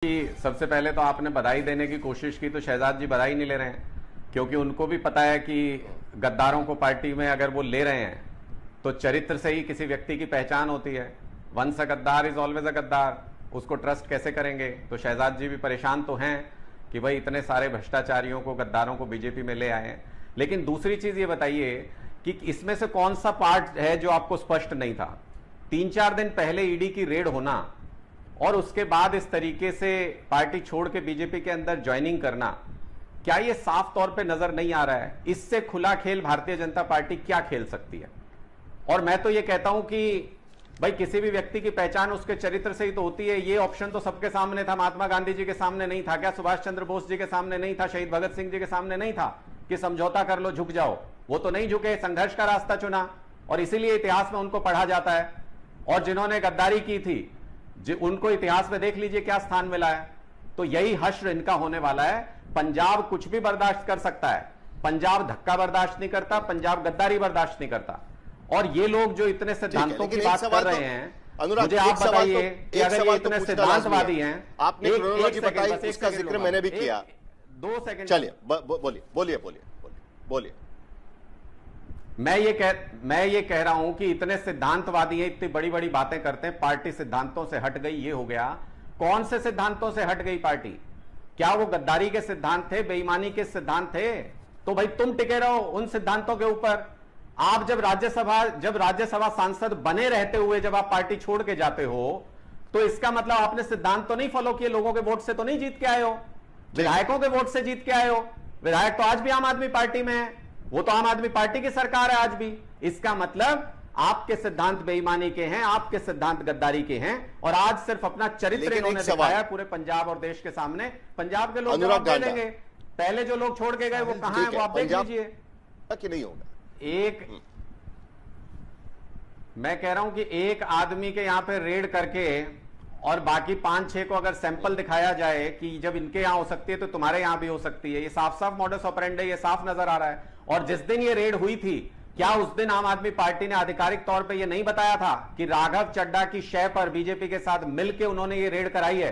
कि सबसे पहले तो आपने बधाई देने की कोशिश की, तो शहजाद जी बधाई नहीं ले रहे हैं, क्योंकि उनको भी पता है कि गद्दारों को पार्टी में अगर वो ले रहे हैं तो चरित्र से ही किसी व्यक्ति की पहचान होती है। वंस अ गद्दार इज ऑलवेज अ गद्दार। उसको ट्रस्ट कैसे करेंगे? तो शहजाद जी भी परेशान तो हैं कि भाई इतने सारे भ्रष्टाचारियों को, गद्दारों को बीजेपी में ले आए हैं। लेकिन दूसरी चीज ये बताइए कि इसमें से कौन सा पार्ट है जो आपको स्पष्ट नहीं था? 3-4 दिन पहले ईडी की रेड होना और उसके बाद इस तरीके से पार्टी छोड़ के बीजेपी के अंदर ज्वाइनिंग करना, क्या ये साफ तौर पे नजर नहीं आ रहा है? इससे खुला खेल भारतीय जनता पार्टी क्या खेल सकती है? और मैं तो ये कहता हूं कि भाई किसी भी व्यक्ति की पहचान उसके चरित्र से ही तो होती है। ये ऑप्शन तो सबके सामने था। महात्मा गांधी जी के सामने नहीं था क्या? सुभाष चंद्र बोस जी के सामने नहीं था? शहीद भगत सिंह जी के सामने नहीं था कि समझौता कर लो, झुक जाओ? वो तो नहीं झुके, संघर्ष का रास्ता चुना, और इसीलिए इतिहास में उनको पढ़ा जाता है। और जिन्होंने गद्दारी की थी उनको इतिहास में देख लीजिए क्या स्थान मिला है। तो यही हश्र इनका होने वाला है। पंजाब कुछ भी बर्दाश्त कर सकता है, पंजाब धक्का बर्दाश्त नहीं करता, पंजाब गद्दारी बर्दाश्त नहीं करता। और ये लोग जो इतने सिद्धांतों की बात कर रहे हैं, मुझे आप बताइए कि अगर ये इतने सिद्धांतवादी हैं, आपने क्रोनोलॉजी बताई, उसका जिक्र मैंने भी किया। 2 सेकंड चलिए, बोलिए। मैं ये कह रहा हूं कि इतने सिद्धांतवादी हैं, इतनी बड़ी बड़ी बातें करते हैं, पार्टी सिद्धांतों से हट गई, ये हो गया। कौन से सिद्धांतों से हट गई पार्टी? क्या वो गद्दारी के सिद्धांत थे, बेईमानी के सिद्धांत थे? तो भाई तुम टिके रहो उन सिद्धांतों के ऊपर। आप जब राज्यसभा सांसद बने रहते हुए जब आप पार्टी छोड़ के जाते हो, तो इसका मतलब आपने सिद्धांत तो नहीं फॉलो किए, लोगों के वोट से तो नहीं जीत के आए हो, विधायकों के वोट से जीत के आए हो। विधायक तो आज भी आम आदमी पार्टी में है, वो तो आम आदमी पार्टी की सरकार है आज भी। इसका मतलब आपके सिद्धांत बेईमानी के हैं, आपके सिद्धांत गद्दारी के हैं, और आज सिर्फ अपना चरित्र इन्होंने दिखाया पूरे पंजाब और देश के सामने। पंजाब के लोग जवाब दे देंगे। पहले जो लोग छोड़ के गए वो कहां है, वो आप देख लीजिए कि नहीं होगा। मैं कह रहा हूं कि एक आदमी के यहां पे रेड करके और बाकी 5-6 को अगर सैंपल दिखाया जाए कि जब इनके यहां हो सकती है तो तुम्हारे यहां भी हो सकती है, ये साफ साफ मॉडस ऑपरेंडी, ये साफ नजर आ रहा है। और जिस दिन ये रेड हुई थी, क्या उस दिन आम आदमी पार्टी ने आधिकारिक तौर पे ये नहीं बताया था कि राघव चड्ढा की शय पर बीजेपी के साथ मिलकर उन्होंने ये रेड कराई है,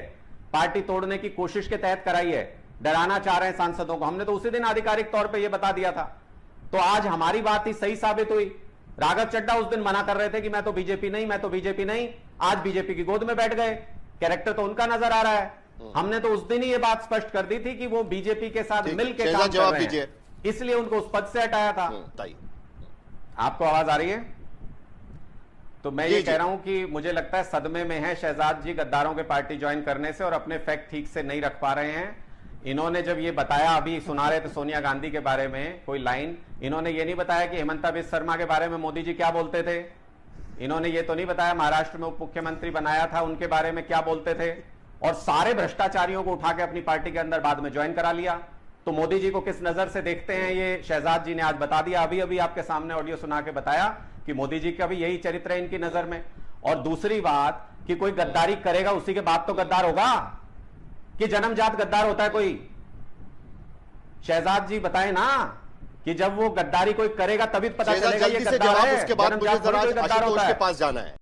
पार्टी तोड़ने की कोशिश के तहत कराई है, डराना चाह रहे हैं सांसदों को? हमने तो उसी दिन आधिकारिक तौर पर यह बता दिया था। तो आज हमारी बात ही सही साबित हुई। राघव चड्ढा उस दिन मना कर रहे थे कि मैं तो बीजेपी नहीं, आज बीजेपी की गोद में बैठ गए। कैरेक्टर तो उनका नजर आ रहा है। हमने तो उस दिन ही ये बात स्पष्ट कर दी थी कि वो बीजेपी के साथ मिलकर काम कर रहे हैं, इसलिए उनको उस पद से हटाया था। आपको आवाज आ रही है? तो मैं ये कह रहा हूं कि मुझे लगता है सदमे में है शहजाद जी गद्दारों के पार्टी ज्वाइन करने से, और अपने फैक्ट ठीक से नहीं रख पा रहे हैं। इन्होंने जब ये बताया, अभी सुना रहे थे सोनिया गांधी के बारे में कोई लाइन, इन्होंने ये नहीं बताया कि हेमंता बिस्वा शर्मा के बारे में मोदी जी क्या बोलते थे। इन्होंने ये तो नहीं बताया महाराष्ट्र में उप मुख्यमंत्री बनाया था, उनके बारे में क्या बोलते थे। और सारे भ्रष्टाचारियों को उठा के अपनी पार्टी के अंदर बाद में ज्वाइन करा लिया। तो मोदी जी को किस नजर से देखते हैं, ये शहजाद जी ने आज बता दिया। अभी अभी आपके सामने ऑडियो सुना के बताया कि मोदी जी का भी यही चरित्र है इनकी नजर में। और दूसरी बात कि कोई गद्दारी करेगा उसी के बाद तो गद्दार होगा, कि जन्मजात गद्दार होता है कोई? शहजाद जी बताएं ना कि जब वो गद्दारी कोई करेगा तभी पता चलेगा ये गद्दार है। उसके बाद मुझे जरा आशुतोष के पास जाना है।